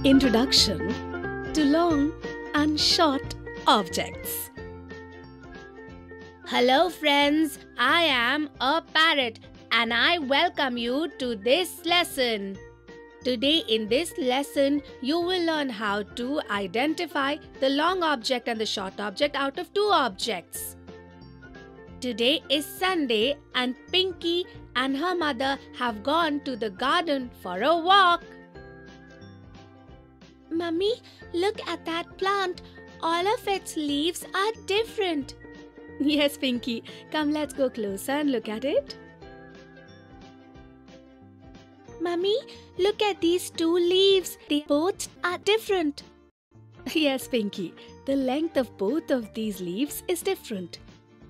Introduction to long and short objects. Hello friends, I am a parrot and I welcome you to this lesson. Today in this lesson, you will learn how to identify the long object and the short object out of two objects. Today is Sunday and Pinky and her mother have gone to the garden for a walk. Mummy, look at that plant. All of its leaves are different. Yes, Pinky. Come, let's go closer and look at it. Mummy, look at these two leaves. They both are different. Yes, Pinky. The length of both of these leaves is different.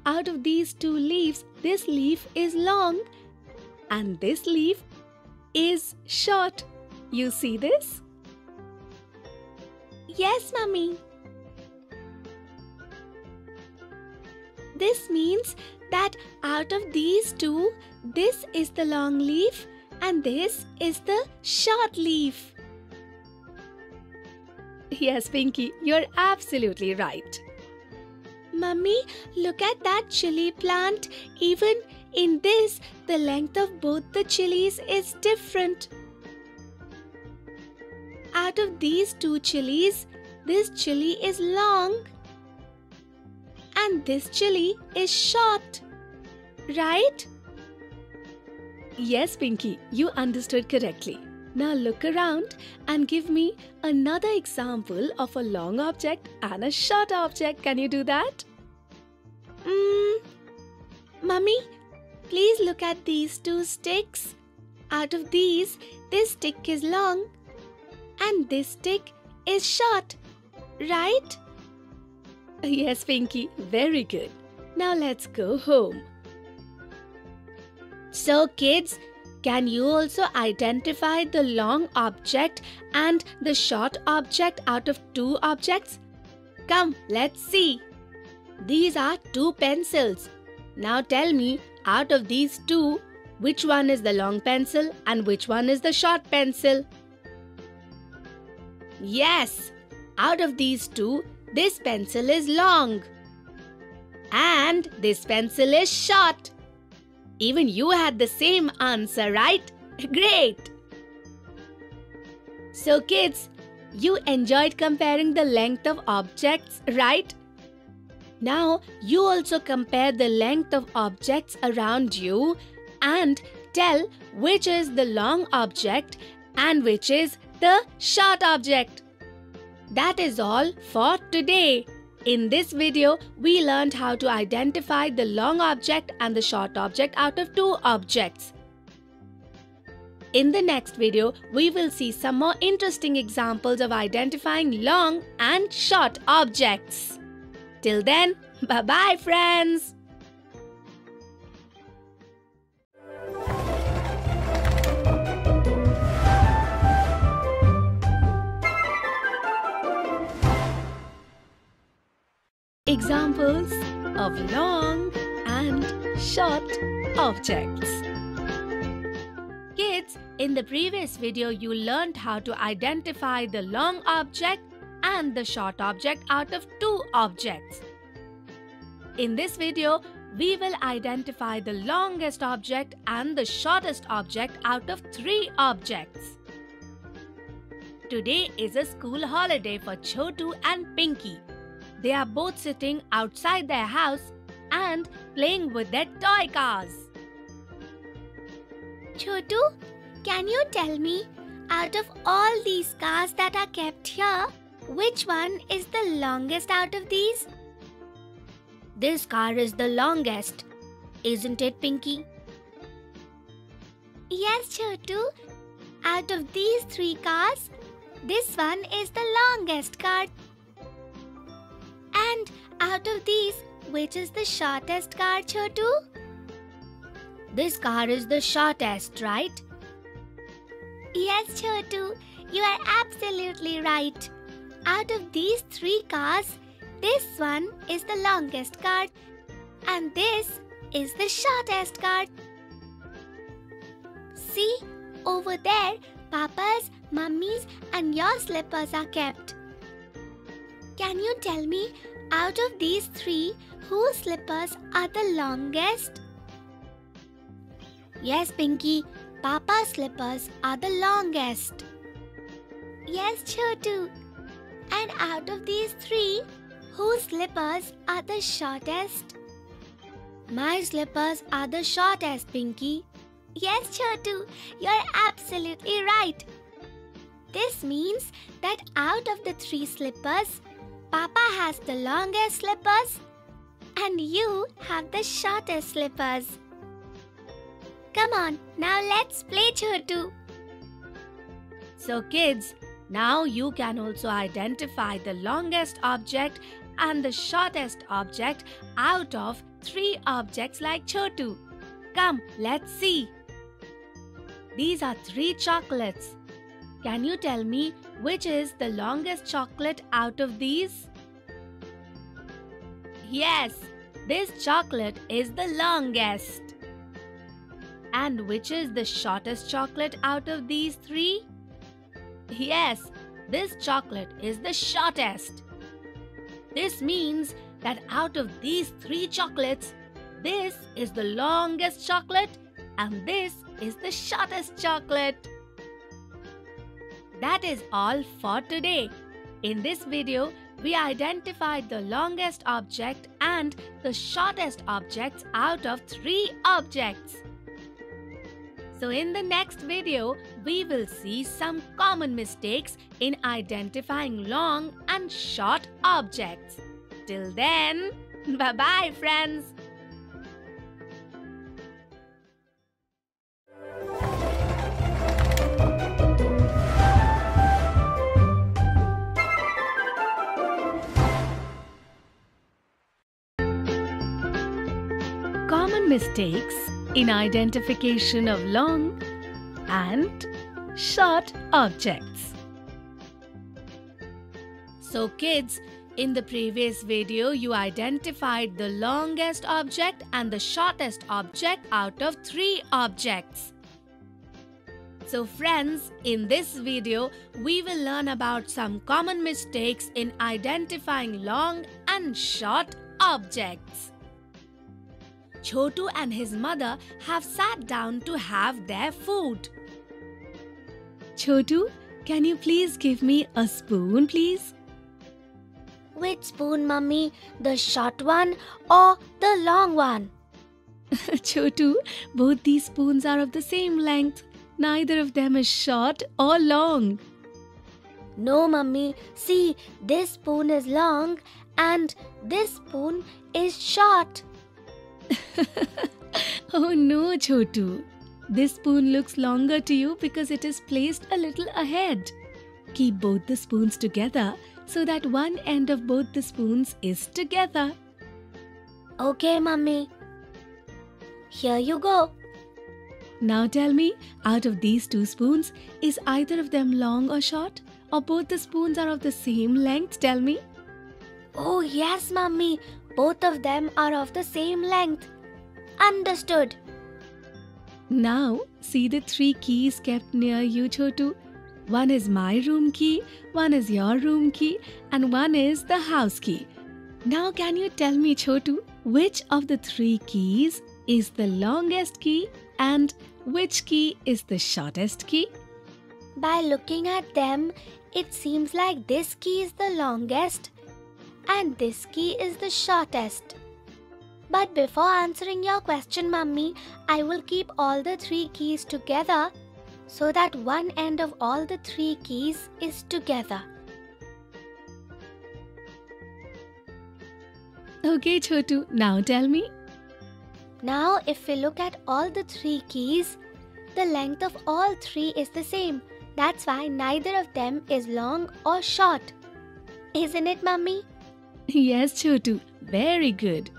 Out of these two leaves, this leaf is long and this leaf is short. You see this? Yes, Mummy. This means that out of these two, this is the long leaf and this is the short leaf. Yes, Pinky, you're absolutely right. Mummy, look at that chili plant. Even in this, the length of both the chilies is different. Out of these two chilies, this chili is long and this chili is short, right? Yes, Pinky, you understood correctly. Now look around and give me another example of a long object and a short object. Can you do that? Mummy, please look at these two sticks. Out of these, this stick is long and this stick is short, right? Yes, Pinky, very good. Now let's go home. So kids, can you also identify the long object and the short object out of two objects? Come, let's see. These are two pencils. Now tell me, out of these two, which one is the long pencil and which one is the short pencil? Yes, out of these two, this pencil is long and this pencil is short. Even you had the same answer, right? Great! So kids, you enjoyed comparing the length of objects, right? Now you also compare the length of objects around you and tell which is the long object and which is the short object. That is all for today. In this video, we learned how to identify the long object and the short object out of two objects. In the next video, we will see some more interesting examples of identifying long and short objects. Till then, bye-bye friends! Examples of long and short objects. Kids, in the previous video you learned how to identify the long object and the short object out of two objects. In this video, we will identify the longest object and the shortest object out of three objects. Today is a school holiday for Chotu and Pinky. They are both sitting outside their house and playing with their toy cars. Chotu, can you tell me, out of all these cars that are kept here, which one is the longest out of these? This car is the longest, isn't it, Pinky? Yes, Chotu. Out of these three cars, this one is the longest car. And out of these, which is the shortest car, Chotu? This car is the shortest, right? Yes, Chotu, you are absolutely right. Out of these three cars, this one is the longest car and this is the shortest car. See, over there, Papa's Mummy's and your slippers are kept. Can you tell me, out of these three, whose slippers are the longest? Yes, Pinky, Papa's slippers are the longest. Yes, Chotu. And out of these three, whose slippers are the shortest? My slippers are the shortest, Pinky. Yes, Chotu, you're absolutely right. This means that out of the three slippers, Papa has the longest slippers and you have the shortest slippers. Come on, now let's play, Chotu. So kids, now you can also identify the longest object and the shortest object out of three objects like Chotu. Come, let's see. These are three chocolates. Can you tell me which is the longest chocolate out of these? Yes, this chocolate is the longest. And which is the shortest chocolate out of these three? Yes, this chocolate is the shortest. This means that out of these three chocolates, this is the longest chocolate and this is the shortest chocolate. That is all for today. In this video, we identified the longest object and the shortest objects out of three objects. So in the next video, we will see some common mistakes in identifying long and short objects. Till then, bye-bye friends. Common mistakes in identification of long and short objects. So kids, in the previous video you identified the longest object and the shortest object out of three objects. So friends, in this video we will learn about some common mistakes in identifying long and short objects. Chotu and his mother have sat down to have their food. Chotu, can you please give me a spoon, please? Which spoon, Mummy? The short one or the long one? Chotu, both these spoons are of the same length. Neither of them is short or long. No, Mummy. See, this spoon is long and this spoon is short. Oh no, Chotu. This spoon looks longer to you because it is placed a little ahead. Keep both the spoons together so that one end of both the spoons is together. Okay, Mummy. Here you go. Now tell me, out of these two spoons, is either of them long or short? Or both the spoons are of the same length? Tell me. Oh yes, Mummy. Both of them are of the same length. Understood. Now, see the three keys kept near you, Chotu. One is my room key, one is your room key, and one is the house key. Now can you tell me, Chotu, which of the three keys is the longest key and which key is the shortest key? By looking at them, it seems like this key is the longest and this key is the shortest. But before answering your question, Mummy, I will keep all the three keys together so that one end of all the three keys is together. Okay, Chotu, now tell me. Now, if we look at all the three keys, the length of all three is the same. That's why neither of them is long or short. Isn't it, Mummy? Yes, Chotu, very good.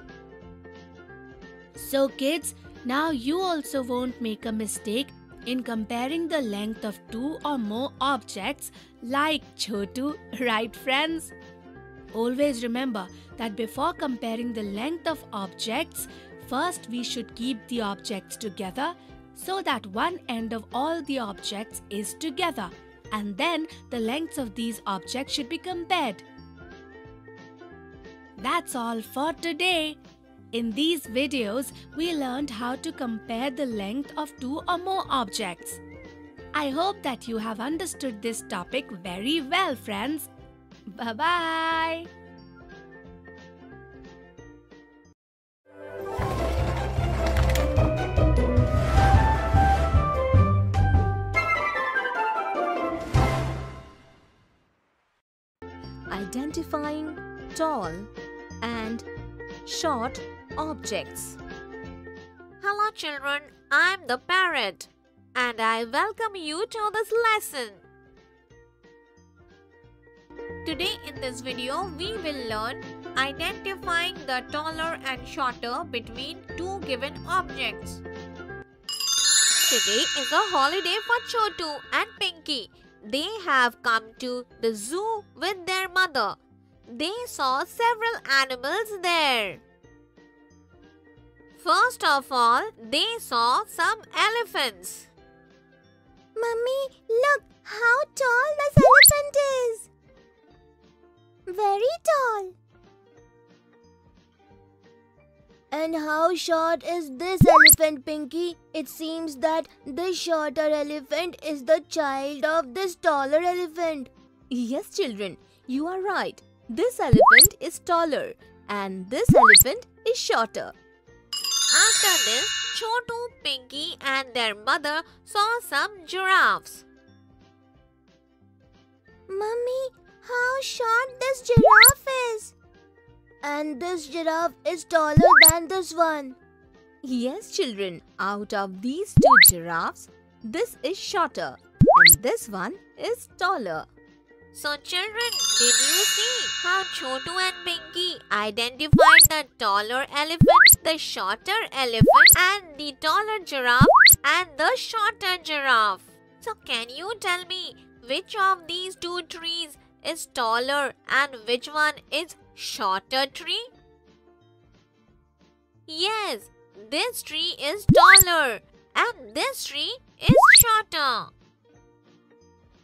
So kids, now you also won't make a mistake in comparing the length of two or more objects like Chotu, right friends? Always remember that before comparing the length of objects, first we should keep the objects together so that one end of all the objects is together. and then the lengths of these objects should be compared. That's all for today. In these videos, we learned how to compare the length of two or more objects. I hope that you have understood this topic very well, friends. Bye-bye. Identifying tall and short objects. Hello children, I'm the parrot and I welcome you to this lesson. Today in this video we will learn identifying the taller and shorter between two given objects. Today is a holiday for Chotu and Pinky. They have come to the zoo with their mother. They saw several animals there. First of all, they saw some elephants. Mummy, look how tall this elephant is. Very tall. And how short is this elephant, Pinky? It seems that this shorter elephant is the child of this taller elephant. Yes, children, you are right. This elephant is taller and this elephant is shorter. After this, Chotu, Pinky and their mother saw some giraffes. Mummy, how short this giraffe is. And this giraffe is taller than this one. Yes, children, out of these two giraffes, this is shorter and this one is taller. So children, did you see how Chotu and Pinky identified the taller elephant, the shorter elephant and the taller giraffe and the shorter giraffe? So can you tell me which of these two trees is taller and which one is shorter tree? Yes, this tree is taller and this tree is shorter.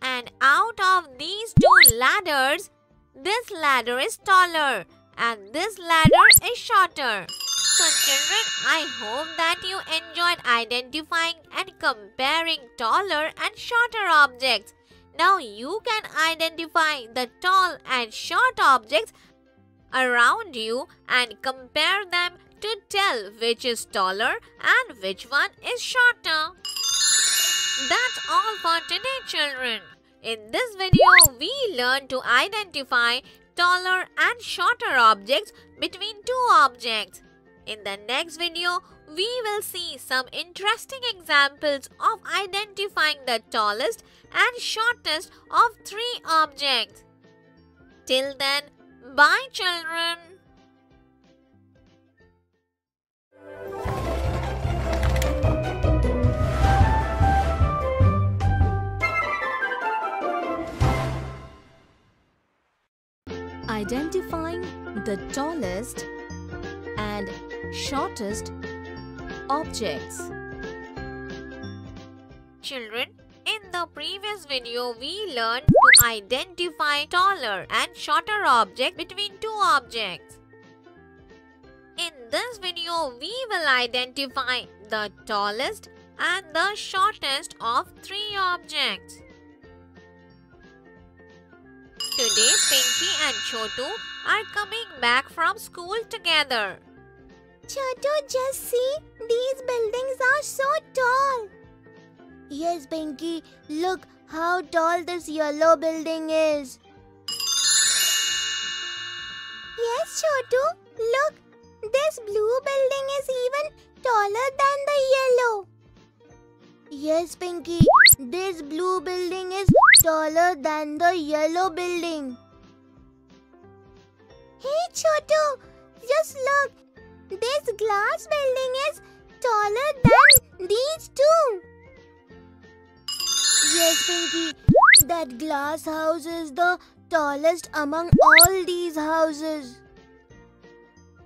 And out of these two ladders, this ladder is taller and this ladder is shorter. So children, I hope that you enjoyed identifying and comparing taller and shorter objects. Now you can identify the tall and short objects around you and compare them to tell which is taller and which one is shorter. That's all for today, children. In this video, we learned to identify taller and shorter objects between two objects. In the next video, we will see some interesting examples of identifying the tallest and shortest of three objects. Till then, bye children. Identifying the tallest and shortest objects. Children, in the previous video, we learned to identify taller and shorter objects between two objects. In this video, we will identify the tallest and the shortest of three objects. Today, Pinky and Chotu are coming back from school together. Chotu, just see, these buildings are so tall. Yes, Pinky, look how tall this yellow building is. Yes, Chotu, look, this blue building is even taller than the yellow. Yes, Pinky, this blue building is taller than the yellow building. Hey, Chotu, just look, this glass building is taller than these two. Yes, Pinky, that glass house is the tallest among all these houses.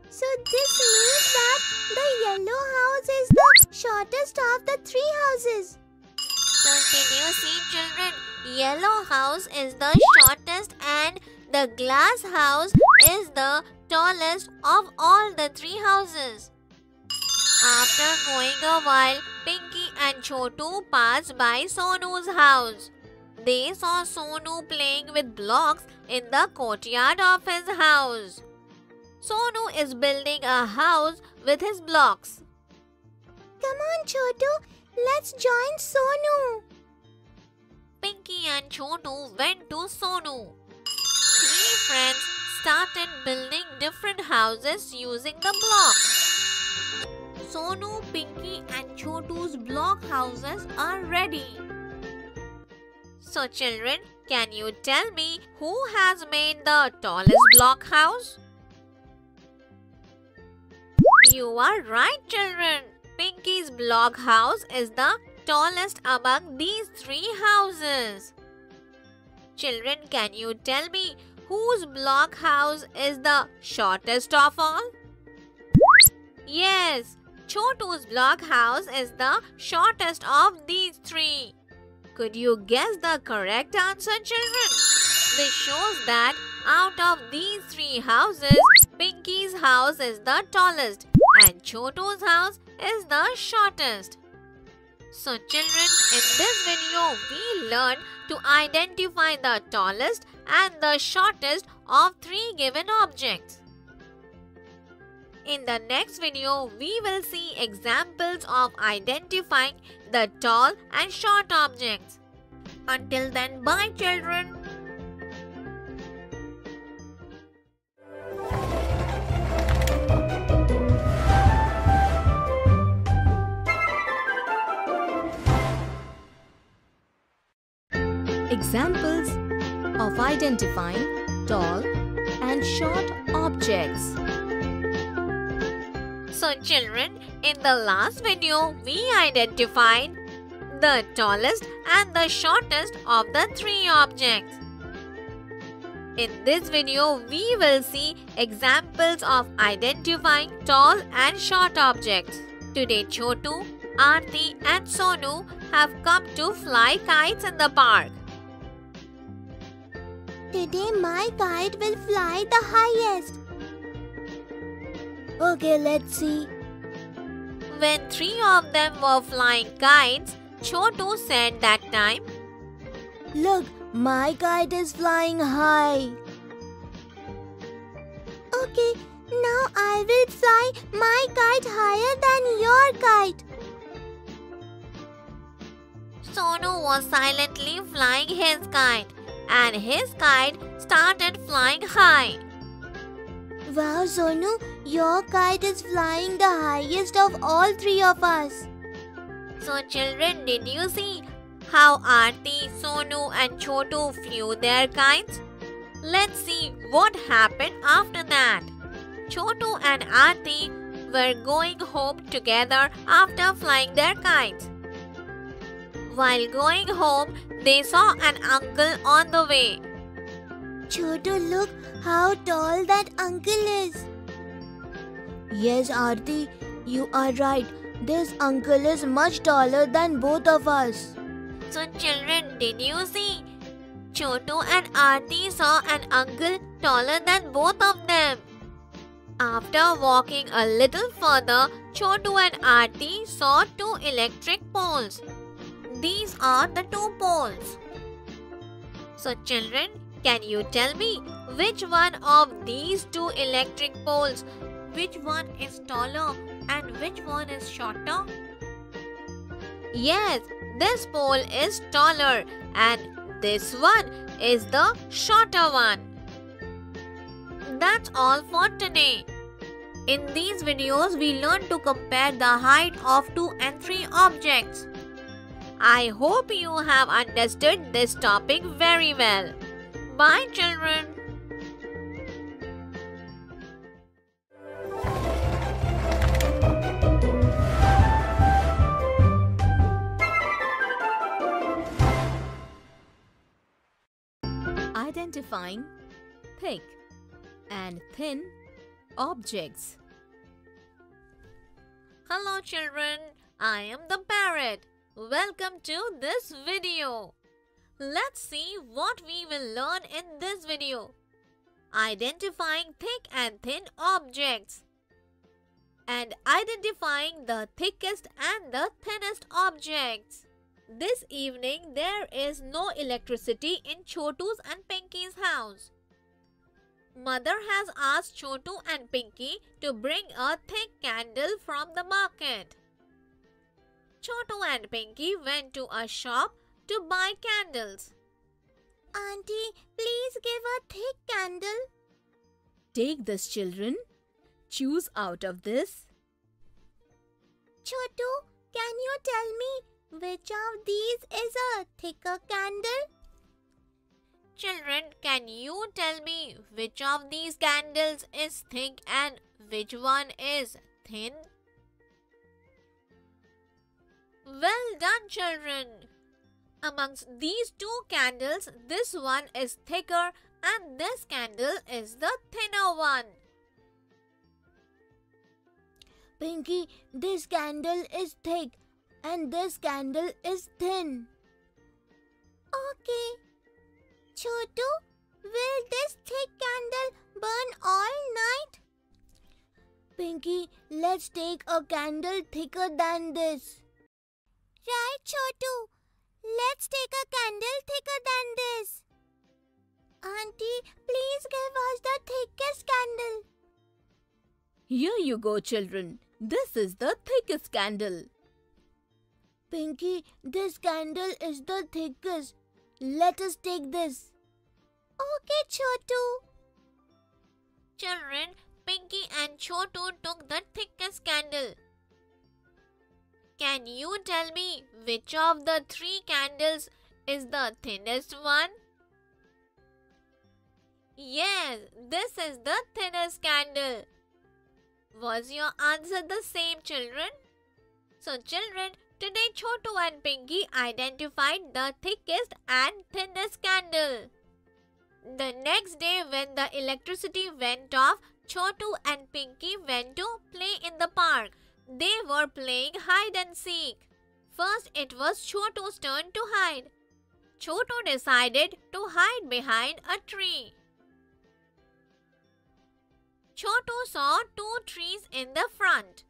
So this means that the yellow house is the shortest of the three houses. So did you see children? yellow house is the shortest and the glass house is the tallest of all the three houses. After going a while, Pinky and Chotu passed by Sonu's house. They saw Sonu playing with blocks in the courtyard of his house. Sonu is building a house with his blocks. Come on, Chotu, let's join Sonu. Pinky and Chotu went to Sonu. Three friends started building different houses using the blocks. Sonu, Pinky and Chotu's block houses are ready. So children, can you tell me who has made the tallest block house? You are right, children. Pinky's block house is the tallest among these three houses. Children, can you tell me whose block house is the shortest of all? Yes, Chotu's block house is the shortest of these three. Could you guess the correct answer, children? This shows that out of these three houses, Pinky's house is the tallest and Chotu's house is the shortest. So children, in this video, we learned to identify the tallest and the shortest of three given objects. In the next video, we will see examples of identifying the tall and short objects. Until then, bye children. Examples of identifying tall and short objects. So children, in the last video, we identified the tallest and the shortest of the three objects. In this video, we will see examples of identifying tall and short objects. Today, Chotu, Aarti and Sonu have come to fly kites in the park. Today my kite will fly the highest. Okay, let's see. When three of them were flying kites, Chotu said that time, Look, my kite is flying high. Okay, now I will fly my kite higher than your kite. Sonu was silently flying his kite and his kite started flying high. Wow, Sonu, your kite is flying the highest of all three of us. So children, did you see how Aarti, Sonu and Chotu flew their kites? Let's see what happened after that. Chotu and Aarti were going home together after flying their kites. While going home, they saw an uncle on the way. Chotu, look how tall that uncle is. Yes, Aarti, you are right. This uncle is much taller than both of us. So children, did you see? Chotu and Aarti saw an uncle taller than both of them. After walking a little further, Chotu and Aarti saw two electric poles. These are the two poles. So children, can you tell me which one of these two electric poles, which one is taller and which one is shorter? Yes, this pole is taller and this one is the shorter one. That's all for today. In these videos, we learn to compare the height of 2 and 3 objects. I hope you have understood this topic very well. Bye children. Identifying thick and thin objects. Hello children, I am the parrot. Welcome to this video. Let's see what we will learn in this video. Identifying thick and thin objects and identifying the thickest and the thinnest objects. This evening there is no electricity in Chotu's and Pinky's house. Mother has asked Chotu and Pinky to bring a thick candle from the market. Chotu and Pinky went to a shop to buy candles. Auntie, please give a thick candle. Take this, children. Choose out of this. Chotu, can you tell me which of these is a thicker candle? Children, can you tell me which of these candles is thick and which one is thin? Well done, children. Amongst these two candles, this one is thicker and this candle is the thinner one. Pinky, this candle is thick and this candle is thin. Okay. Chotu, will this thick candle burn all night? Pinky, let's take a candle thicker than this. Right, Chotu. Let's take a candle thicker than this. Auntie, please give us the thickest candle. Here you go, children. This is the thickest candle. Pinky, this candle is the thickest. Let us take this. Okay, Chotu. Children, Pinky and Chotu took the thickest candle. Can you tell me which of the three candles is the thinnest one? Yes, this is the thinnest candle. Was your answer the same, children? So, children, today Chotu and Pinky identified the thickest and thinnest candle. The next day when the electricity went off, Chotu and Pinky went to play in the park. They were playing hide and seek. First, it was Chotu's turn to hide. Chotu decided to hide behind a tree. Chotu saw two trees in the front.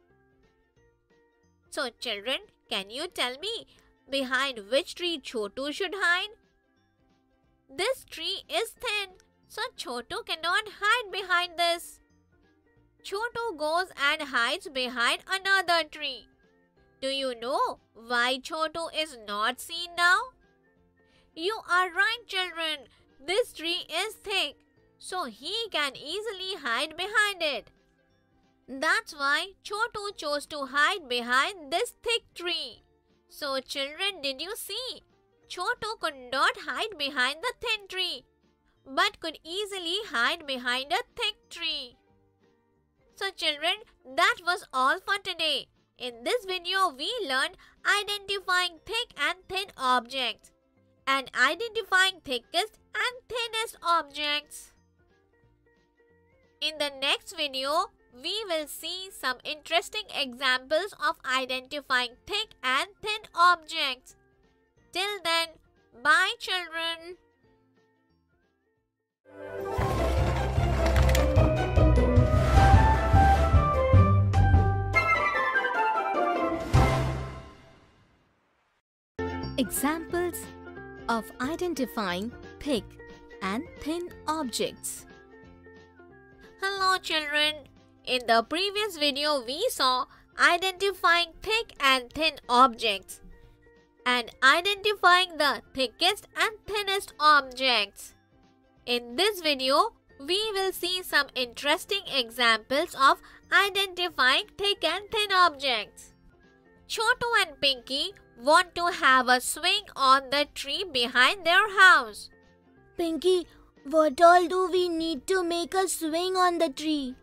So, children, can you tell me behind which tree Chotu should hide? This tree is thin, so Chotu cannot hide behind this. Chotu goes and hides behind another tree. Do you know why Chotu is not seen now? You are right, children. This tree is thick, so he can easily hide behind it. That's why Chotu chose to hide behind this thick tree. So, children, did you see? Chotu could not hide behind the thin tree, but could easily hide behind a thick tree. So, children, that was all for today. In this video, we learned identifying thick and thin objects and identifying thickest and thinnest objects. In the next video, we will see some interesting examples of identifying thick and thin objects. Till then, bye, children. Examples of identifying thick and thin objects. Hello, children. In the previous video, we saw identifying thick and thin objects and identifying the thickest and thinnest objects. In this video, we will see some interesting examples of identifying thick and thin objects. Chotu and Pinky want to have a swing on the tree behind their house. Pinky, what all do we need to make a swing on the tree?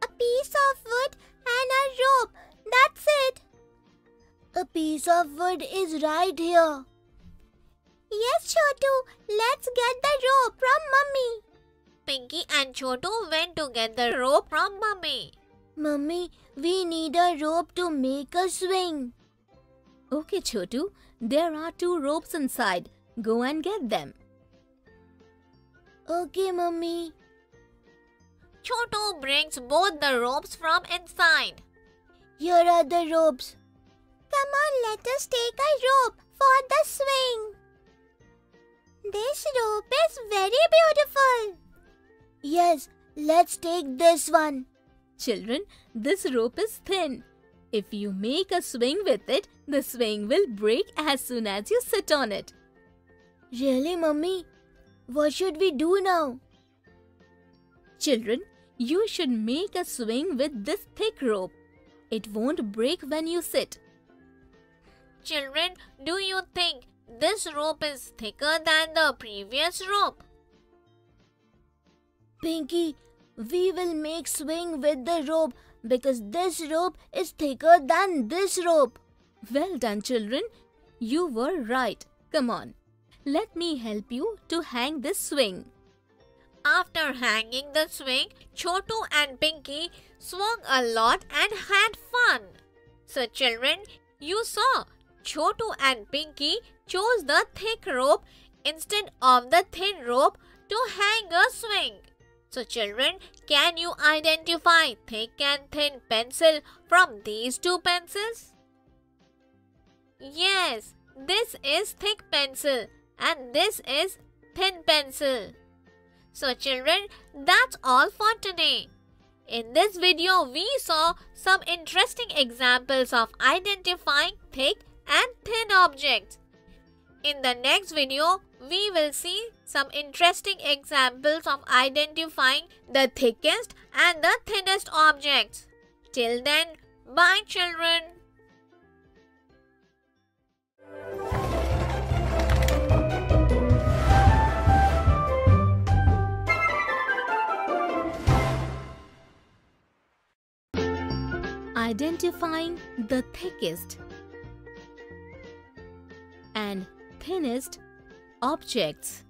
A piece of wood and a rope. That's it. A piece of wood is right here. Yes, Chotu. Let's get the rope from Mummy. Pinky and Chotu went to get the rope from Mummy. Mummy, we need a rope to make a swing. Okay, Chotu, there are two ropes inside. Go and get them. Okay, Mummy. Chotu brings both the ropes from inside. Here are the ropes. Come on, let us take a rope for the swing. This rope is very beautiful. Yes, let's take this one. Children, this rope is thin. If you make a swing with it, the swing will break as soon as you sit on it. Really, Mummy? What should we do now? Children, you should make a swing with this thick rope. It won't break when you sit. Children, do you think this rope is thicker than the previous rope? Pinky, we will make swing with the rope because this rope is thicker than this rope. Well done, children. You were right. Come on. Let me help you to hang this swing. After hanging the swing, Chotu and Pinky swung a lot and had fun. So children, you saw Chotu and Pinky chose the thick rope instead of the thin rope to hang a swing. So children, can you identify thick and thin pencil from these two pencils? Yes, this is thick pencil and this is thin pencil. So children, that's all for today. In this video, we saw some interesting examples of identifying thick and thin objects. In the next video, we will see some interesting examples of identifying the thickest and the thinnest objects. Till then, bye children. Identifying the thickest and thinnest objects.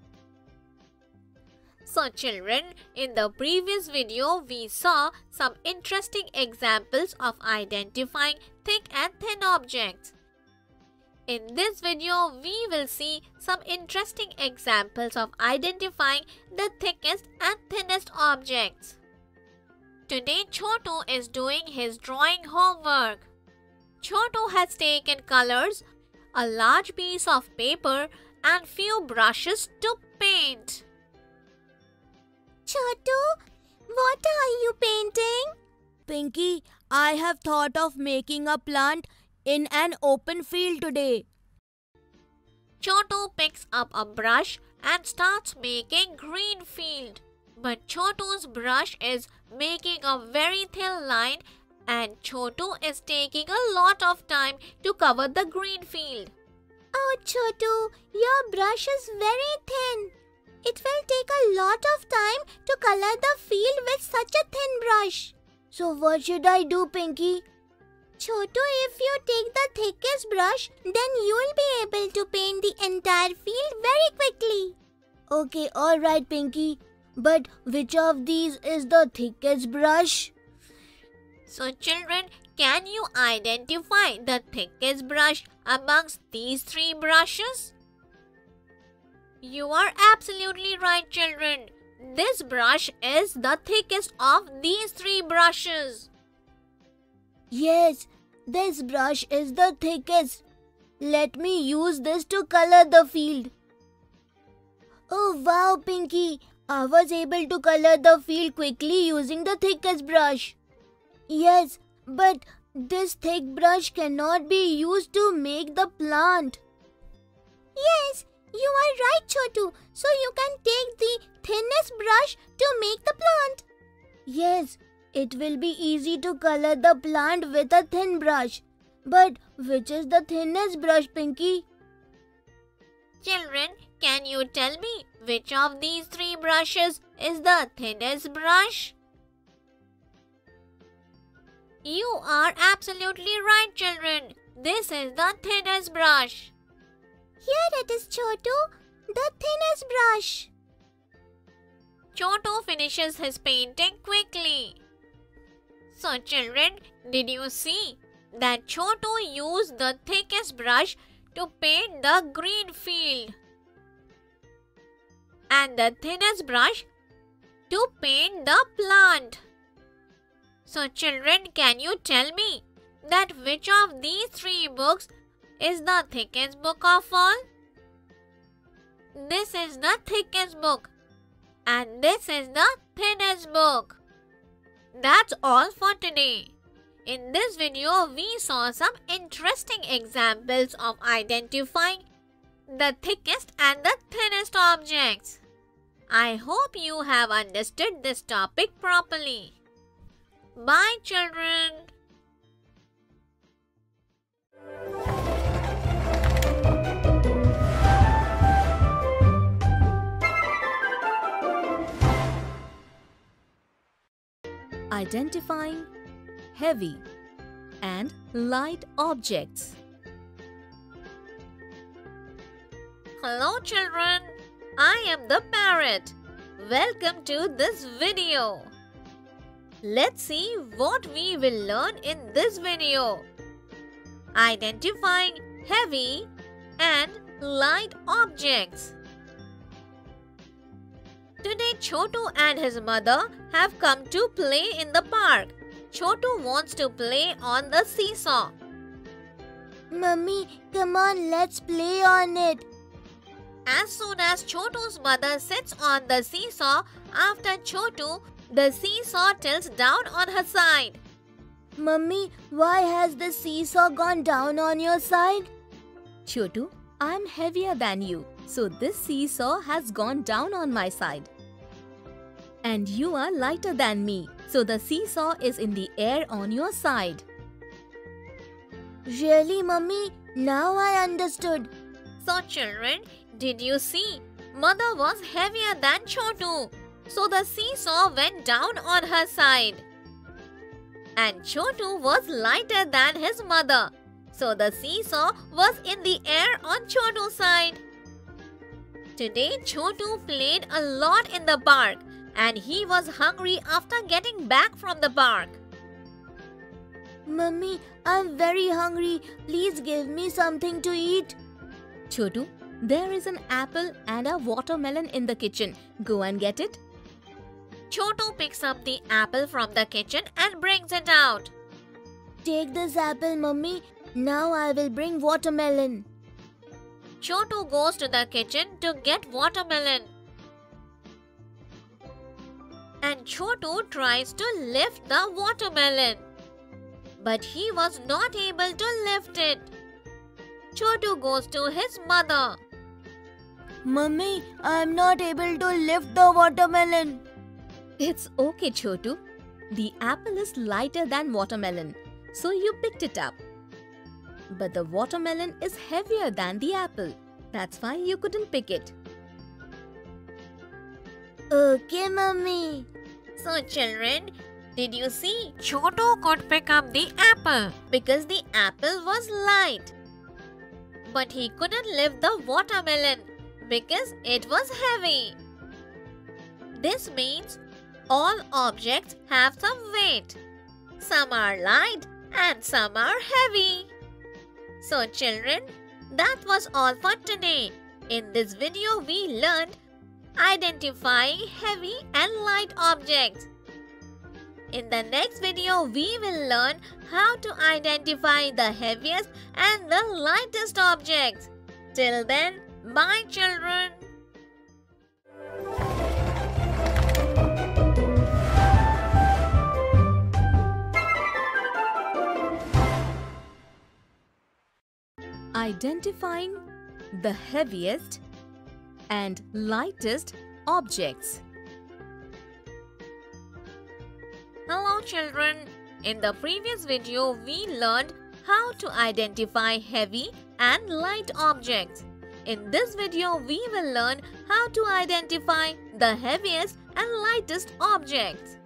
So children, in the previous video, we saw some interesting examples of identifying thick and thin objects. In this video, we will see some interesting examples of identifying the thickest and thinnest objects. Today, Chotu is doing his drawing homework. Chotu has taken colors, a large piece of paper and few brushes to paint. Chotu, what are you painting? Pinky, I have thought of making a plant in an open field today. Chotu picks up a brush and starts making green field. But Chotu's brush is making a very thin line and Chotu is taking a lot of time to cover the green field. Oh, Chotu, your brush is very thin. It will take a lot of time to color the field with such a thin brush. So what should I do, Pinky? Chotu, if you take the thickest brush, then you will be able to paint the entire field very quickly. Okay, alright, Pinky. But which of these is the thickest brush? So children, can you identify the thickest brush amongst these three brushes? You are absolutely right, children. This brush is the thickest of these three brushes. Yes, this brush is the thickest. Let me use this to color the field. Oh wow, Pinky! I was able to color the field quickly using the thickest brush. Yes, but this thick brush cannot be used to make the plant. Yes, you are right, Chotu. So you can take the thinnest brush to make the plant. Yes, it will be easy to color the plant with a thin brush. But which is the thinnest brush, Pinky? Children, can you tell me which of these three brushes is the thinnest brush? You are absolutely right, children. This is the thinnest brush. Here it is, Chotu, the thinnest brush. Chotu finishes his painting quickly. So children, did you see that Chotu used the thickest brush to paint the green field? and the thinnest brush to paint the plant. So children, can you tell me that which of these three books is the thickest book of all? This is the thickest book and this is the thinnest book. That's all for today. In this video, we saw some interesting examples of identifying the thickest and the thinnest objects. I hope you have understood this topic properly. Bye, children. Identifying heavy and light objects. Hello, children. I am the parrot. Welcome to this video. Let's see what we will learn in this video. Identifying heavy and light objects. Today, Chotu and his mother have come to play in the park. Chotu wants to play on the seesaw. Mummy, come on, let's play on it. As soon as Chotu's mother sits on the seesaw, after Chotu, the seesaw tilts down on her side. Mummy, why has the seesaw gone down on your side? Chotu, I'm heavier than you, so this seesaw has gone down on my side. And you are lighter than me, so the seesaw is in the air on your side. Really, Mummy? Now I understood. So children, did you see? Mother was heavier than Chotu, so the seesaw went down on her side. And Chotu was lighter than his mother, so the seesaw was in the air on Chotu's side. Today, Chotu played a lot in the park and he was hungry after getting back from the park. Mummy, I'm very hungry. Please give me something to eat. Chotu, there is an apple and a watermelon in the kitchen. Go and get it. Chotu picks up the apple from the kitchen and brings it out. Take this apple, Mummy. Now I will bring watermelon. Chotu goes to the kitchen to get watermelon. And Chotu tries to lift the watermelon. But he was not able to lift it. Chotu goes to his mother. Mummy, I'm not able to lift the watermelon. It's okay, Chotu. The apple is lighter than watermelon, so you picked it up. But the watermelon is heavier than the apple. That's why you couldn't pick it. Okay, Mummy. So children, did you see? Chotu could pick up the apple because the apple was light. But he couldn't lift the watermelon because it was heavy. This means all objects have some weight. Some are light and some are heavy. So children, that was all for today. In this video, we learned identifying heavy and light objects. In the next video, we will learn how to identify the heaviest and the lightest objects. Till then, bye children. Identifying the heaviest and lightest objects. Hello children. In the previous video, we learned how to identify heavy and light objects. In this video, we will learn how to identify the heaviest and lightest objects.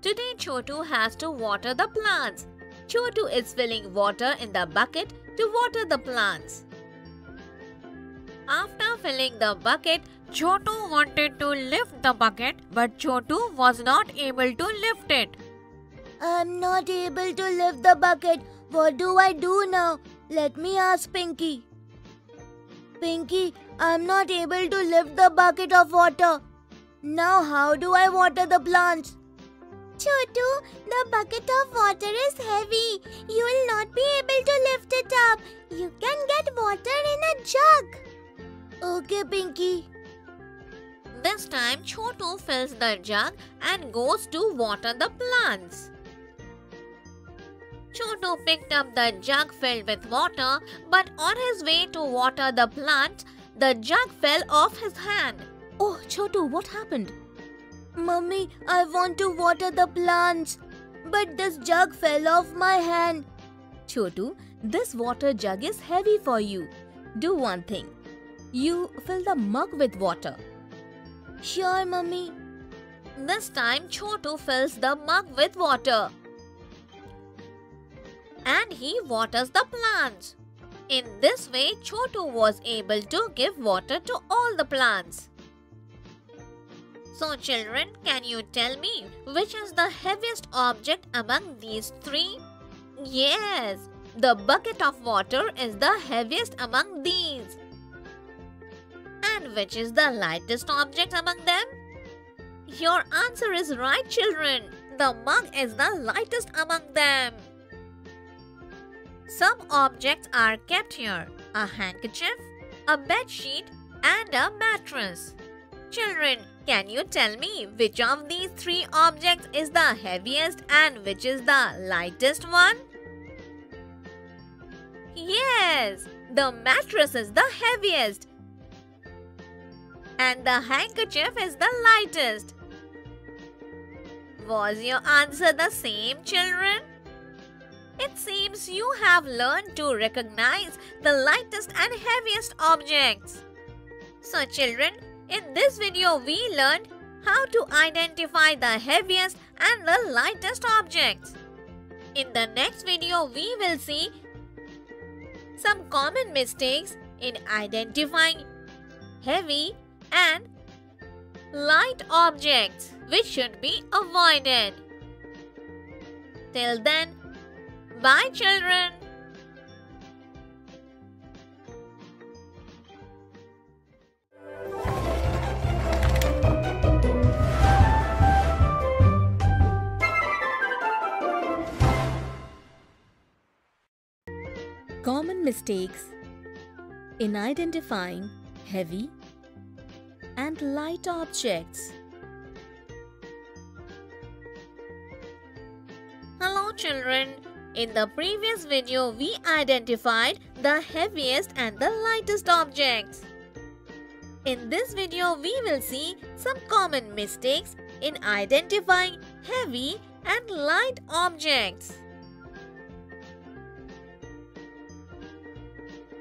Today, Chotu has to water the plants. Chotu is filling water in the bucket to water the plants. After filling the bucket, Chotu wanted to lift the bucket, but Chotu was not able to lift it. I'm not able to lift the bucket. What do I do now? Let me ask Pinky. Pinky, I'm not able to lift the bucket of water. Now how do I water the plants? Chotu, the bucket of water is heavy. You will not be able to lift it up. You can get water in a jug. Okay, Pinky. This time Chotu fills the jug and goes to water the plants. Chotu picked up the jug filled with water, but on his way to water the plant, the jug fell off his hand. Oh, Chotu, what happened? Mummy, I want to water the plants, but this jug fell off my hand. Chotu, this water jug is heavy for you. Do one thing. You fill the mug with water. Sure, Mummy. This time Chotu fills the mug with water. And he waters the plants. In this way, Chotu was able to give water to all the plants. So children, can you tell me which is the heaviest object among these three? Yes, the bucket of water is the heaviest among these. And which is the lightest object among them? Your answer is right, children. The mug is the lightest among them. Some objects are kept here: a handkerchief, a bed sheet, and a mattress. Children, can you tell me which of these three objects is the heaviest and which is the lightest one? Yes, the mattress is the heaviest and the handkerchief is the lightest. Was your answer the same, children? It seems you have learned to recognize the lightest and heaviest objects. So children, in this video we learned how to identify the heaviest and the lightest objects. In the next video we will see some common mistakes in identifying heavy and light objects which should be avoided. Till then, bye children. Common mistakes in identifying heavy and light objects. Hello children. In the previous video, we identified the heaviest and the lightest objects. In this video, we will see some common mistakes in identifying heavy and light objects.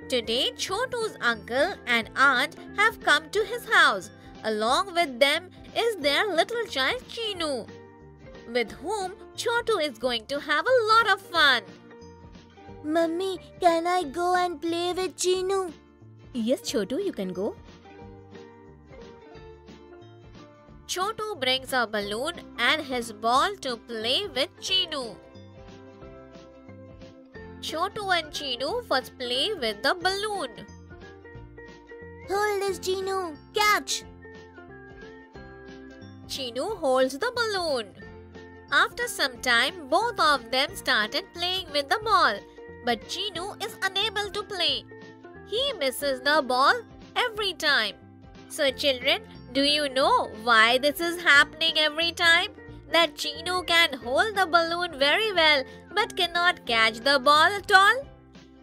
Today, Chotu's uncle and aunt have come to his house. Along with them is their little child Chinu, with whom Chotu is going to have a lot of fun. Mummy, can I go and play with Chinu? Yes, Chotu, you can go. Chotu brings a balloon and his ball to play with Chinu. Chotu and Chinu first play with the balloon. Hold this, Chinu. Catch! Chinu holds the balloon. After some time, both of them started playing with the ball, but Chinu is unable to play. He misses the ball every time. So children, do you know why this is happening every time? That Chinu can hold the balloon very well but cannot catch the ball at all?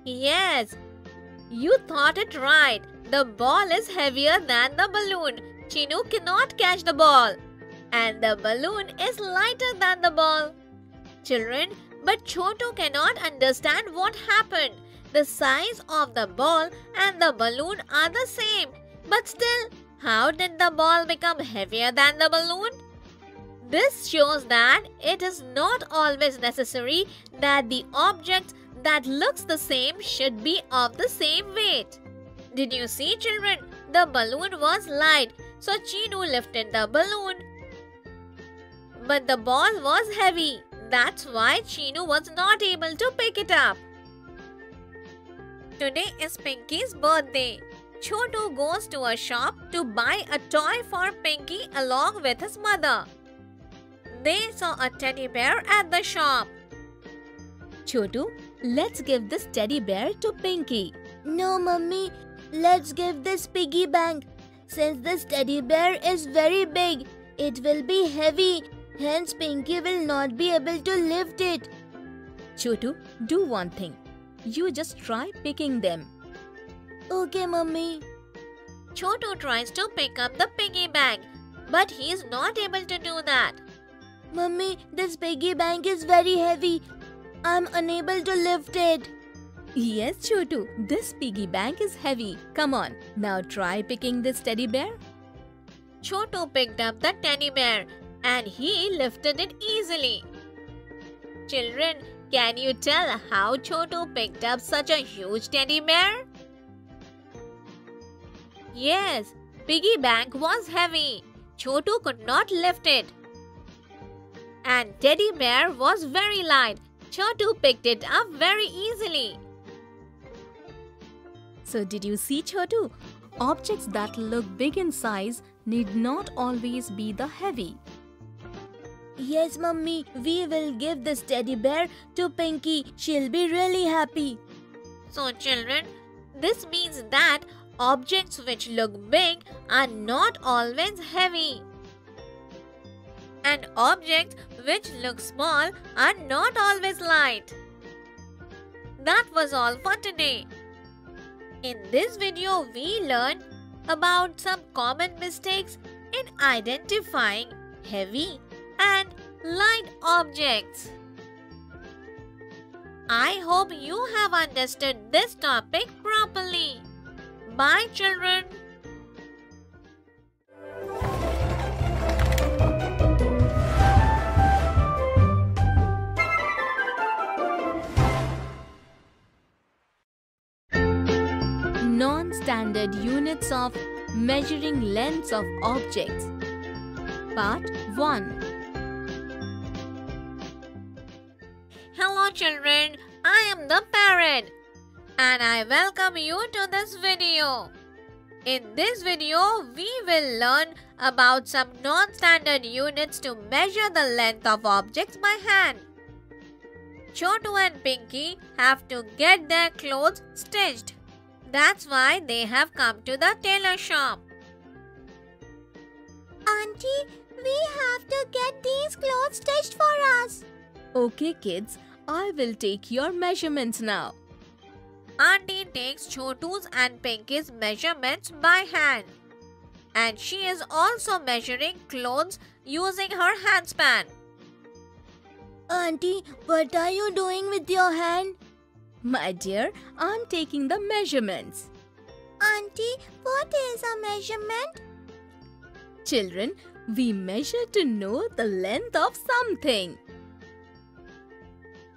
Yes, you thought it right. The ball is heavier than the balloon. Chinu cannot catch the ball. And the balloon is lighter than the ball. Children, but Chotu cannot understand what happened. The size of the ball and the balloon are the same. But still, how did the ball become heavier than the balloon? This shows that it is not always necessary that the object that looks the same should be of the same weight. Did you see, children? The balloon was light, so Chinu lifted the balloon. But the ball was heavy. That's why Chinu was not able to pick it up. Today is Pinky's birthday. Chotu goes to a shop to buy a toy for Pinky along with his mother. They saw a teddy bear at the shop. Chotu, let's give this teddy bear to Pinky. No, Mummy. Let's give this piggy bank. Since this teddy bear is very big, it will be heavy. Hence, Pinky will not be able to lift it. Chotu, do one thing. You just try picking them. Okay, Mummy. Chotu tries to pick up the piggy bank, but he is not able to do that. Mummy, this piggy bank is very heavy. I'm unable to lift it. Yes, Chotu, this piggy bank is heavy. Come on, now try picking this teddy bear. Chotu picked up the teddy bear and he lifted it easily. Children, can you tell how Chotu picked up such a huge teddy bear? Yes, piggy bank was heavy. Chotu could not lift it. And teddy bear was very light. Chotu picked it up very easily. So did you see, Chotu? Objects that look big in size need not always be the heavy. Yes, Mummy. We will give this teddy bear to Pinky. She'll be really happy. So children, this means that objects which look big are not always heavy. And objects which look small are not always light. That was all for today. In this video, we learned about some common mistakes in identifying heavy and light objects. I hope you have understood this topic properly. Bye, children. Non-standard units of measuring lengths of objects. Part 1. Hello, children. I am the parrot and I welcome you to this video. In this video, we will learn about some non-standard units to measure the length of objects by hand. Chotu and Pinky have to get their clothes stitched. That's why they have come to the tailor shop. Auntie, we have to get these clothes stitched for us. Okay, kids, I will take your measurements now. Auntie takes Chotu's and Pinky's measurements by hand. And she is also measuring clothes using her handspan. Auntie, what are you doing with your hand? My dear, I'm taking the measurements. Auntie, what is a measurement? Children, we measure to know the length of something.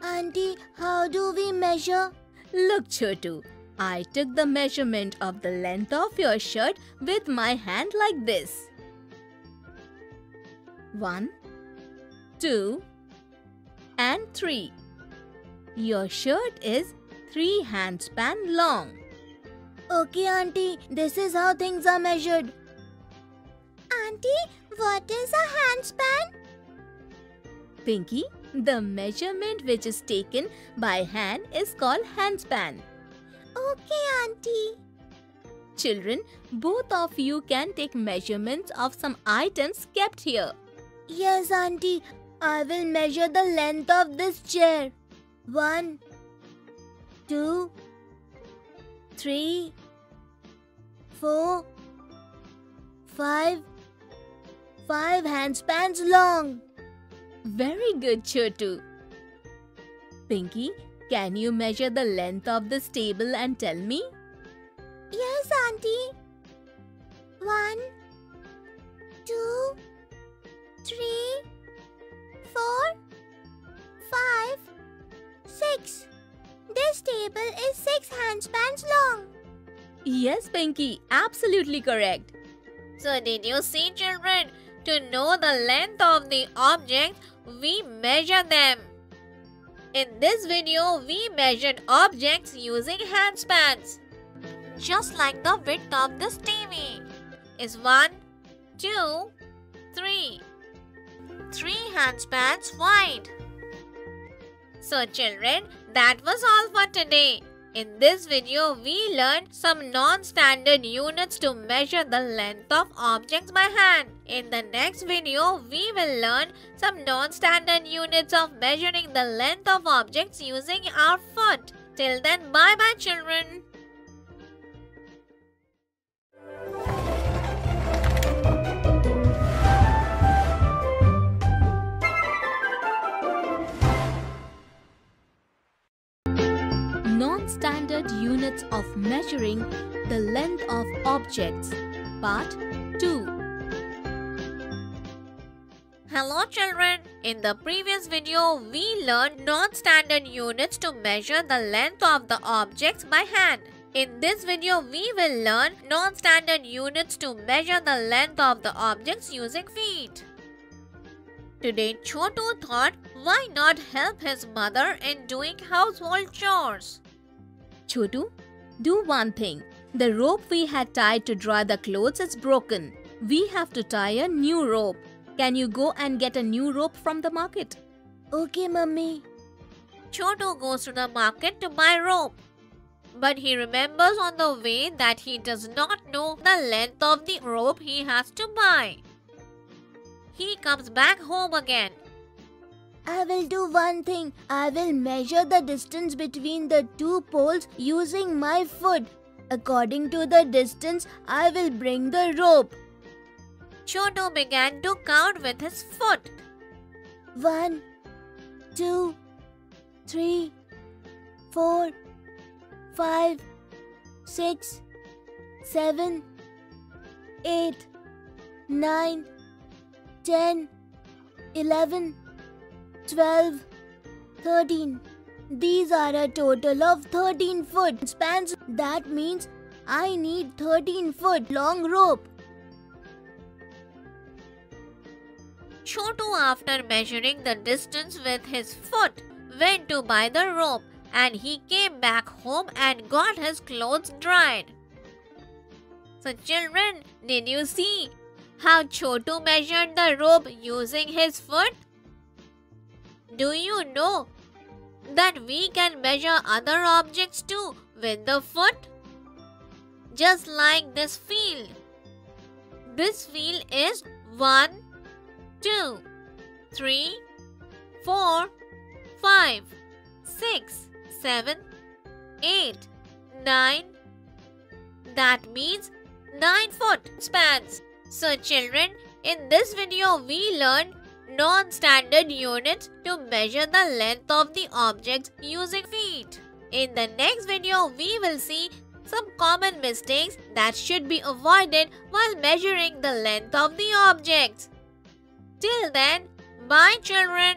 Auntie, how do we measure? Look, Chotu, I took the measurement of the length of your shirt with my hand like this. 1, 2, and 3. Your shirt is 3 handspan long. Okay, Auntie, this is how things are measured. Auntie, what is a handspan? Pinky, the measurement which is taken by hand is called handspan. Okay, Auntie. Children, both of you can take measurements of some items kept here. Yes, Auntie. I will measure the length of this chair. 1, 2, 3, 4, 5. 5 handspans long. Very good, Chotu. Pinky, can you measure the length of this table and tell me? Yes, Auntie. 1, 2, 3, 4, 5, 6. This table is 6 handspans long. Yes, Pinky, absolutely correct. So did you see, children? To know the length of the objects, we measure them. In this video, we measured objects using handspans. just like the width of this TV, is 1, 2, 3. 3 handspans wide. So children, that was all for today. In this video, we learned some non-standard units to measure the length of objects by hand. In the next video, we will learn some non-standard units of measuring the length of objects using our foot. Till then, bye-bye children. Non-standard units of measuring the length of objects. Part 2. Hello children, in the previous video we learned non-standard units to measure the length of the objects by hand. In this video we will learn non-standard units to measure the length of the objects using feet. Today Chotu thought, why not help his mother in doing household chores? Chotu, do one thing. The rope we had tied to dry the clothes is broken. We have to tie a new rope. Can you go and get a new rope from the market? Okay, Mummy. Chotu goes to the market to buy rope. But he remembers on the way that he does not know the length of the rope he has to buy. He comes back home again. I will do one thing. I will measure the distance between the two poles using my foot. According to the distance, I will bring the rope. Chotu began to count with his foot. 1, 2, 3, 4, 5, 6, 7, 8, 9, 10, 11, 12, 13. These are a total of 13 foot spans. That means I need 13 foot long rope. Chotu, after measuring the distance with his foot, went to buy the rope and he came back home and got his clothes dried. So children, did you see how Chotu measured the rope using his foot? Do you know that we can measure other objects too with the foot? Just like this field. This field is 1, 2, 3, 4, 5, 6, 7, 8, 9. That means 9 foot spans. So children, in this video we learned non-standard units to measure the length of the objects using feet. In the next video, we will see some common mistakes that should be avoided while measuring the length of the objects. Till then, bye children.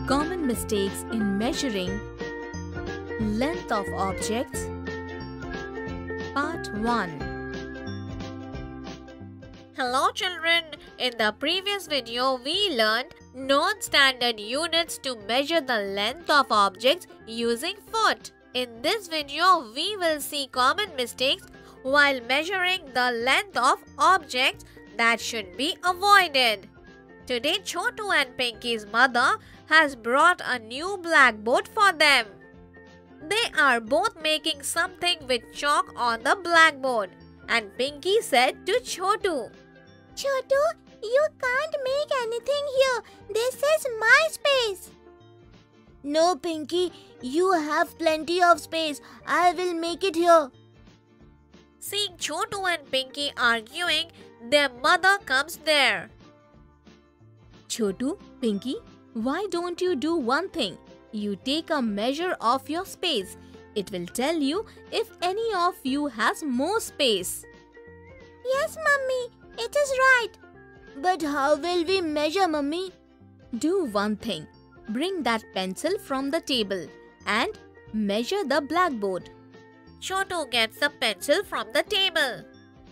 Common mistakes in measuring length of objects. Part 1. Hello children, in the previous video we learned non-standard units to measure the length of objects using foot. In this video we will see common mistakes while measuring the length of objects that should be avoided. Today Chotu and Pinky's mother has brought a new blackboard for them. They are both making something with chalk on the blackboard, and Pinky said to Chotu, Chotu, you can't make anything here. This is my space. No, Pinky, you have plenty of space. I will make it here. Seeing Chotu and Pinky arguing, their mother comes there. Chotu, Pinky, why don't you do one thing? You take a measure of your space. It will tell you if any of you has more space. Yes, Mummy, it is right. But how will we measure, Mummy? Do one thing. Bring that pencil from the table and measure the blackboard. Chotu gets the pencil from the table.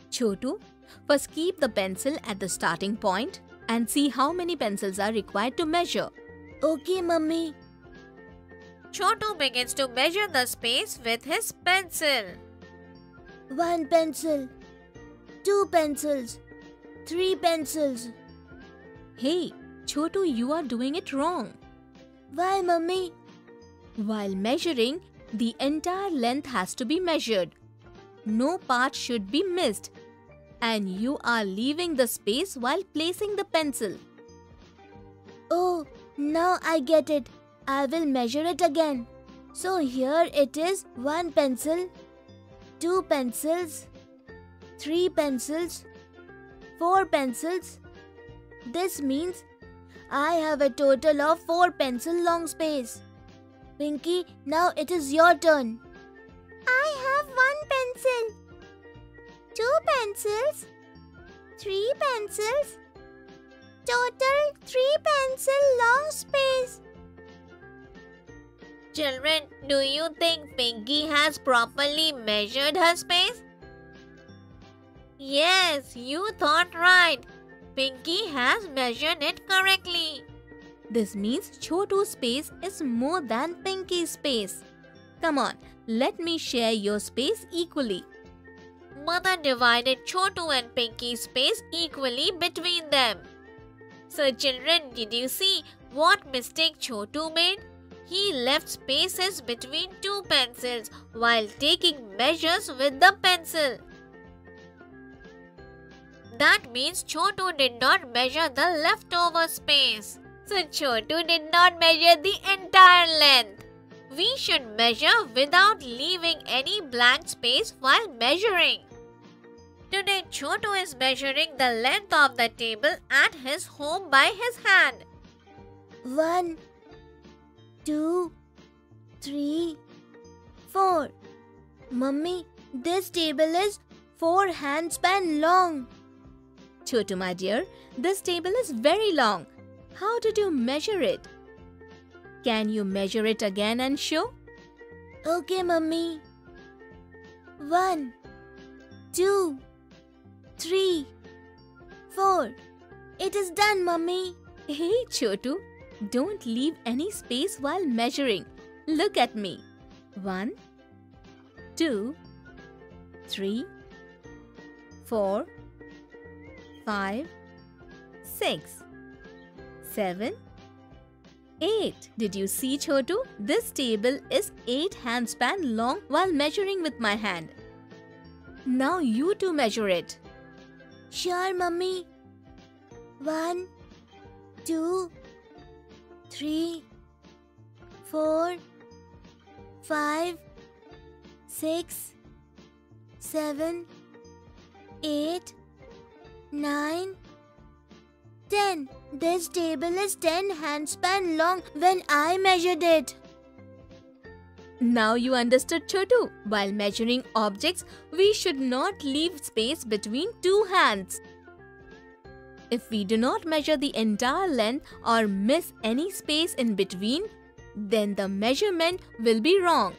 Chotu, First, keep the pencil at the starting point and see how many pencils are required to measure. Okay, Mummy. Chotu begins to measure the space with his pencil. 1 pencil, 2 pencils, 3 pencils. Hey, Chotu, you are doing it wrong. Why, Mummy? While measuring, the entire length has to be measured. No part should be missed. And you are leaving the space while placing the pencil. Oh, now I get it. I will measure it again. So here it is 1 pencil, 2 pencils, 3 pencils, 4 pencils. This means I have a total of 4 pencil long space. Pinky, now it is your turn. I have 1 pencil, 2 pencils, 3 pencils, total 3 pencil long space. Children, do you think Pinky has properly measured her space? Yes, you thought right. Pinky has measured it correctly. This means Chotu's space is more than Pinky's space. Come on, let me share your space equally. Mother divided Chotu and Pinky's space equally between them. So children, did you see what mistake Chotu made? He left spaces between 2 pencils while taking measures with the pencil. That means Chotu did not measure the leftover space. So Chotu did not measure the entire length. We should measure without leaving any blank space while measuring. Today Chotu is measuring the length of the table at his home by his hand. 1, 2, 3, 4. Mummy, this table is 4 handspan long. Chotu, my dear, this table is very long. How did you measure it? Can you measure it again and show? Okay, Mummy. 1, 2, 3, 4. It is done, Mummy. Hey, Chotu, don't leave any space while measuring. Look at me. 1, 2, 3, 4, 5, 6, 7, 8. Did you see, Chotu? This table is 8 handspan long while measuring with my hand. Now you too measure it. Sure, Mummy. 1, 2, 3, 4, 5, 6, 7, 8, 9, 10. This table is 10 handspan long when I measured it. Now you understood, Chotu. While measuring objects, we should not leave space between 2 hands. If we do not measure the entire length or miss any space in between, then the measurement will be wrong.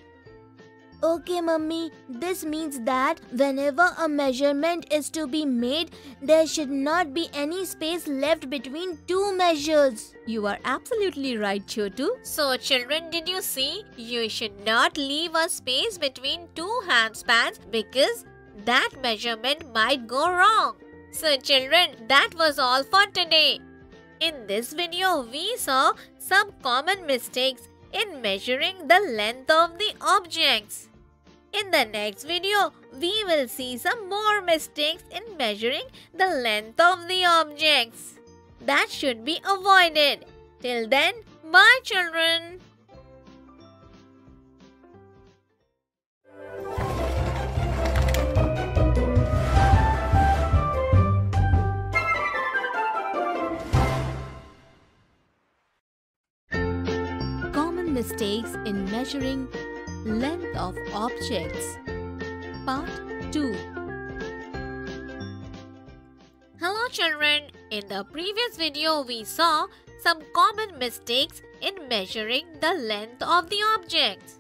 Okay, Mummy. This means that whenever a measurement is to be made, there should not be any space left between 2 measures. You are absolutely right, Chotu. So children, did you see? You should not leave a space between 2 handspans because that measurement might go wrong. So children, that was all for today. In this video, we saw some common mistakes in measuring the length of the objects. In the next video, we will see some more mistakes in measuring the length of the objects. That should be avoided. Till then, bye children. Common mistakes in measuring length of objects. Part 2. Hello children, in the previous video we saw some common mistakes in measuring the length of the objects.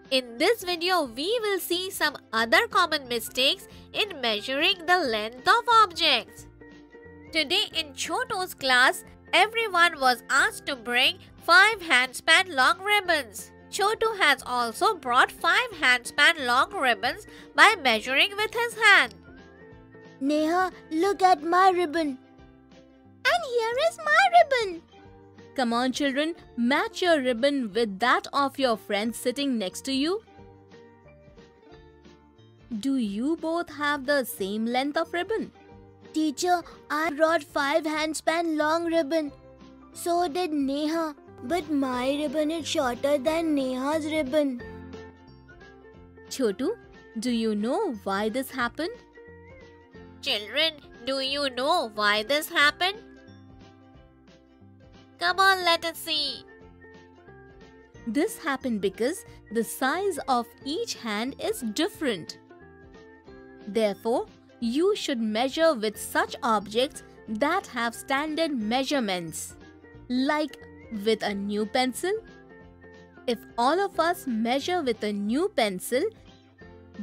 In this video we will see some other common mistakes in measuring the length of objects. Today in Chotu's class, everyone was asked to bring 5 handspan long ribbons. Chotu has also brought 5 handspan long ribbons by measuring with his hand. Neha, look at my ribbon. And here is my ribbon. Come on, children, match your ribbon with that of your friend sitting next to you. Do you both have the same length of ribbon? Teacher, I brought 5 handspan long ribbon. So did Neha. But my ribbon is shorter than Neha's ribbon. Chotu, do you know why this happened? Children, do you know why this happened? Come on, let us see. This happened because the size of each hand is different. Therefore, you should measure with such objects that have standard measurements, like with a new pencil. If all of us measure with a new pencil,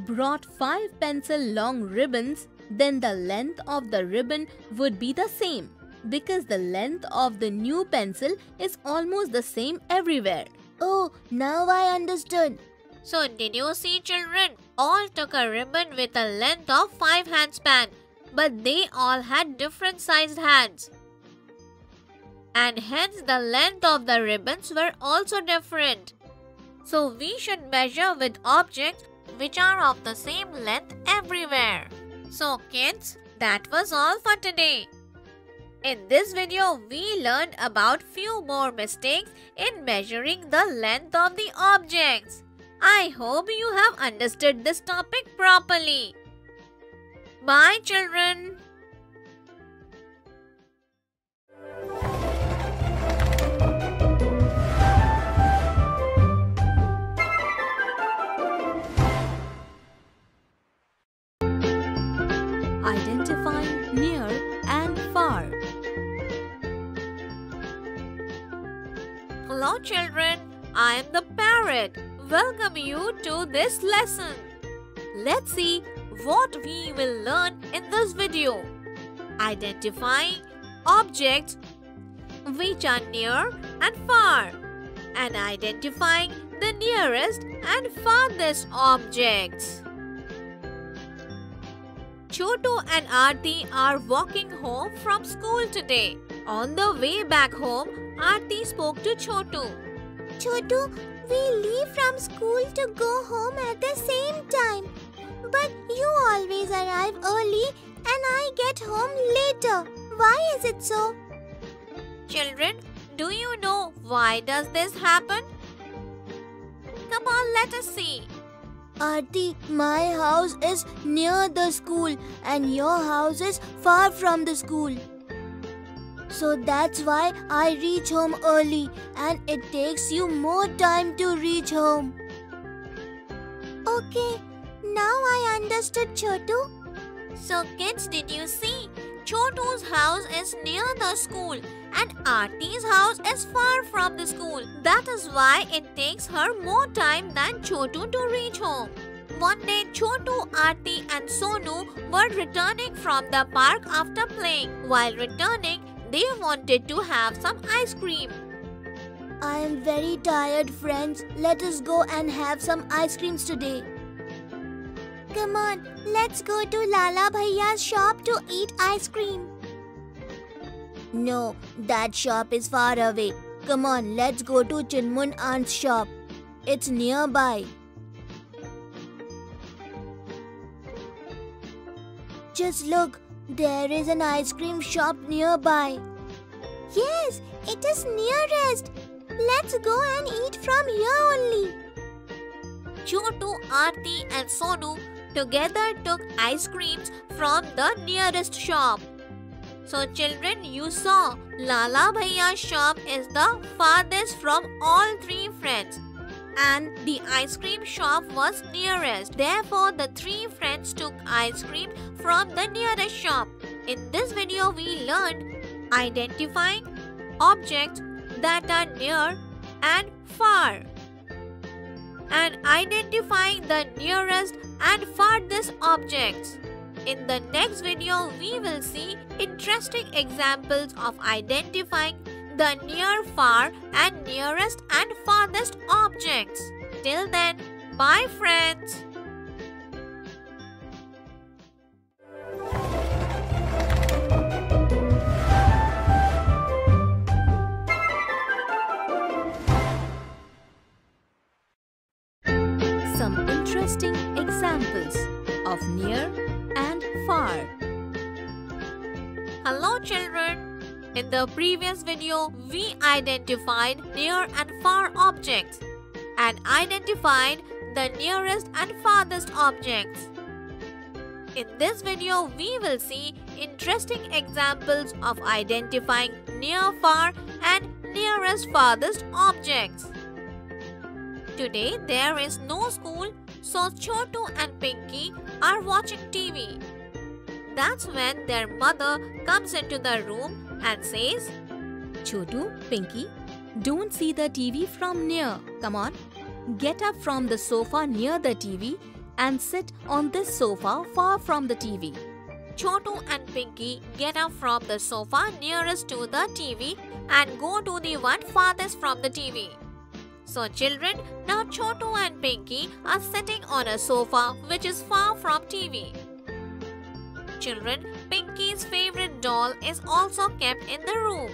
brought 5 pencil long ribbons, then the length of the ribbon would be the same, because the length of the new pencil is almost the same everywhere. Oh, now I understood. So did you see, children? All took a ribbon with a length of 5 handspan, but they all had different sized hands. And hence the length of the ribbons were also different. So we should measure with objects which are of the same length everywhere. So kids, that was all for today. In this video, we learned about few more mistakes in measuring the length of the objects. I hope you have understood this topic properly. Bye, children. Identifying near and far. Hello, children. I am the parrot. Welcome you to this lesson. Let's see what we will learn in this video. Identifying objects which are near and far, and identifying the nearest and farthest objects. Chotu and Aarti are walking home from school today. On the way back home, Aarti spoke to Chotu. Chotu, we leave from school to go home at the same time. But you always arrive early and I get home later. Why is it so? Children, do you know why does this happen? Come on, let us see. Aarti, my house is near the school and your house is far from the school. So that's why I reach home early and it takes you more time to reach home. Okay, now I understood, Chotu. So kids, did you see? Chotu's house is near the school and Aarti's house is far from the school. That is why it takes her more time than Chotu to reach home. One day, Chotu, Aarti and Sonu were returning from the park after playing. While returning, they wanted to have some ice cream. I am very tired, friends. Let us go and have some ice creams today. Come on, let's go to Lala Bhaiya's shop to eat ice cream. No, that shop is far away. Come on, let's go to Chinmun Aunt's shop. It's nearby. Just look, there is an ice cream shop nearby. Yes, it is nearest. Let's go and eat from here only. Chotu, Aarti and Sonu together took ice creams from the nearest shop. So children, you saw Lala Bhaiya's shop is the farthest from all 3 friends and the ice cream shop was nearest. Therefore, the 3 friends took ice cream from the nearest shop. In this video, we learned identifying objects that are near and far and identifying the nearest and farthest objects. In the next video, we will see interesting examples of identifying the near, far and nearest and farthest objects. Till then, bye friends. Some interesting examples of near and far. Hello children. In the previous video, we identified near and far objects and identified the nearest and farthest objects. In this video, we will see interesting examples of identifying near, far and nearest, farthest objects. Today, there is no school, so Chotu and Pinky are watching TV. That's when their mother comes into the room and says, Chotu, Pinky, don't see the TV from near. Come on, get up from the sofa near the TV and sit on this sofa far from the TV. Chotu and Pinky get up from the sofa nearest to the TV and go to the one farthest from the TV. So children, now Chotu and Pinky are sitting on a sofa which is far from TV. Children, Pinky's favorite doll is also kept in the room.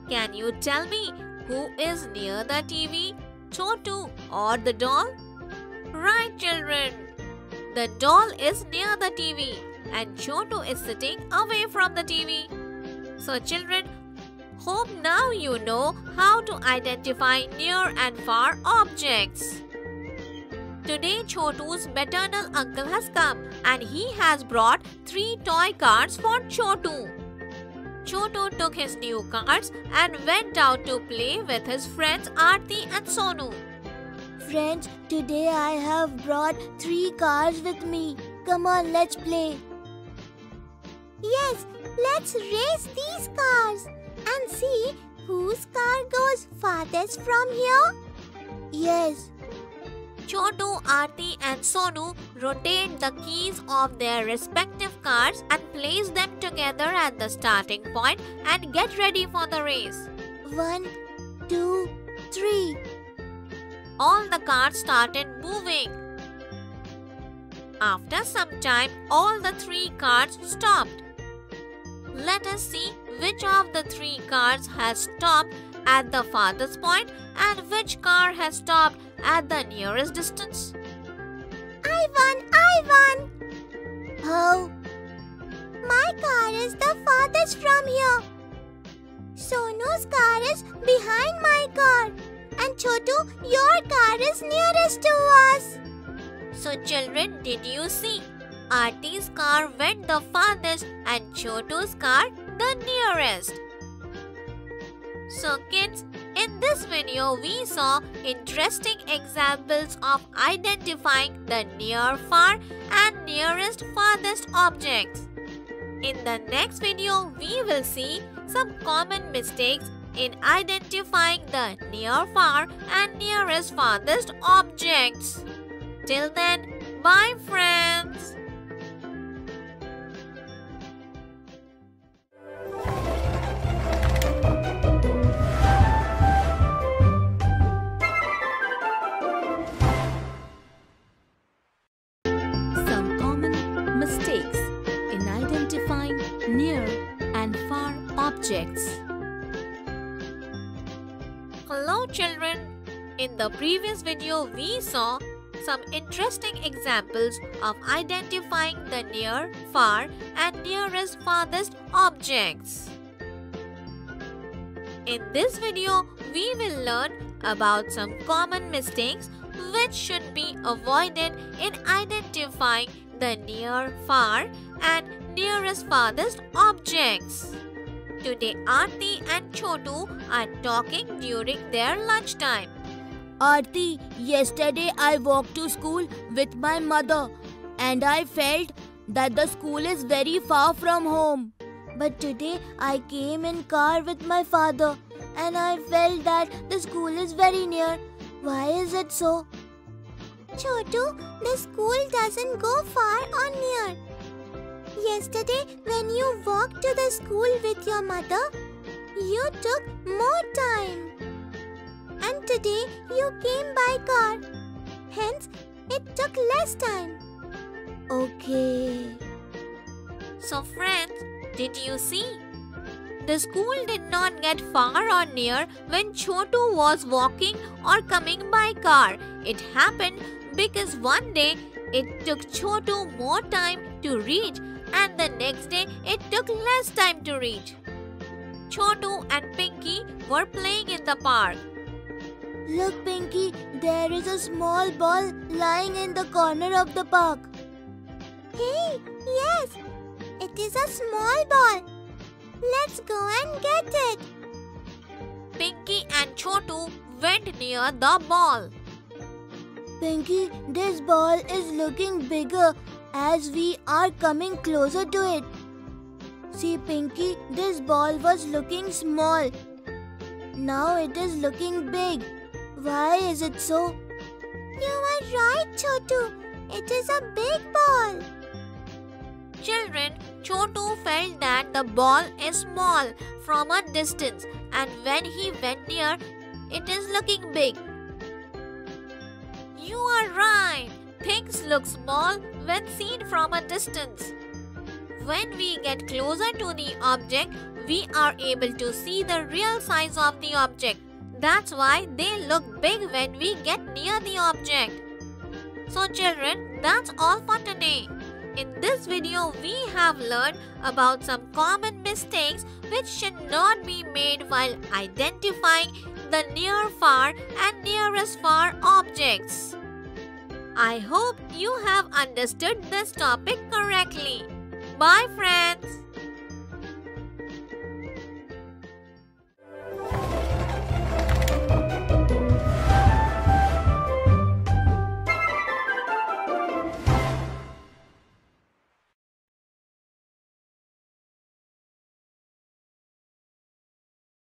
Can you tell me who is near the TV, Chotu or the doll? Right children, the doll is near the TV and Chotu is sitting away from the TV. So children, hope now you know how to identify near and far objects. Today Chotu's maternal uncle has come and he has brought 3 toy cars for Chotu. Chotu took his new cards and went out to play with his friends Aarti and Sonu. Friends, today I have brought 3 cars with me. Come on, let's play. Yes, let's race these cars and see whose car goes farthest from here. Yes. Chotu, Aarti and Sonu rotate the keys of their respective cars and place them together at the starting point and get ready for the race. 1, 2, 3. All the cars started moving. After some time, all the 3 cars stopped. Let us see which of the 3 cars has stopped at the farthest point and which car has stopped at the nearest distance. I won! How? My car is the farthest from here. Sonu's car is behind my car. And Chotu, your car is nearest to us. So children, did you see? Aarti's car went the farthest and Chotu's car the nearest. So kids, in this video we saw interesting examples of identifying the near, far and nearest, farthest objects. In the next video we will see some common mistakes in identifying the near, far and nearest, farthest objects. Till then, bye friends. Some common mistakes in identifying near and far objects. Hello children. In the previous video we saw some interesting examples of identifying the near, far and nearest, farthest objects. In this video, we will learn about some common mistakes which should be avoided in identifying the near, far and nearest, farthest objects. Today, Aarti and Chotu are talking during their lunchtime. Aarti, yesterday I walked to school with my mother and I felt that the school is very far from home. But today I came in car with my father and I felt that the school is very near. Why is it so? Chotu, the school doesn't go far or near. Yesterday, when you walked to the school with your mother, you took more time. And today, you came by car. Hence, it took less time. Okay. So friends, did you see? The school did not get far or near when Chotu was walking or coming by car. It happened because one day it took Chotu more time to reach and the next day it took less time to reach. Chotu and Pinky were playing in the park. Look, Pinky, there is a small ball lying in the corner of the park. Hey, yes, it is a small ball. Let's go and get it. Pinky and Chotu went near the ball. Pinky, this ball is looking bigger as we are coming closer to it. See, Pinky, this ball was looking small. Now it is looking big. Why is it so? You are right, Chotu. It is a big ball. Children, Chotu felt that the ball is small from a distance and when he went near, it is looking big. You are right. Things look small when seen from a distance. When we get closer to the object, we are able to see the real size of the object. That's why they look big when we get near the object. So children, that's all for today. In this video, we have learned about some common mistakes which should not be made while identifying the near far and nearest far objects. I hope you have understood this topic correctly. Bye friends.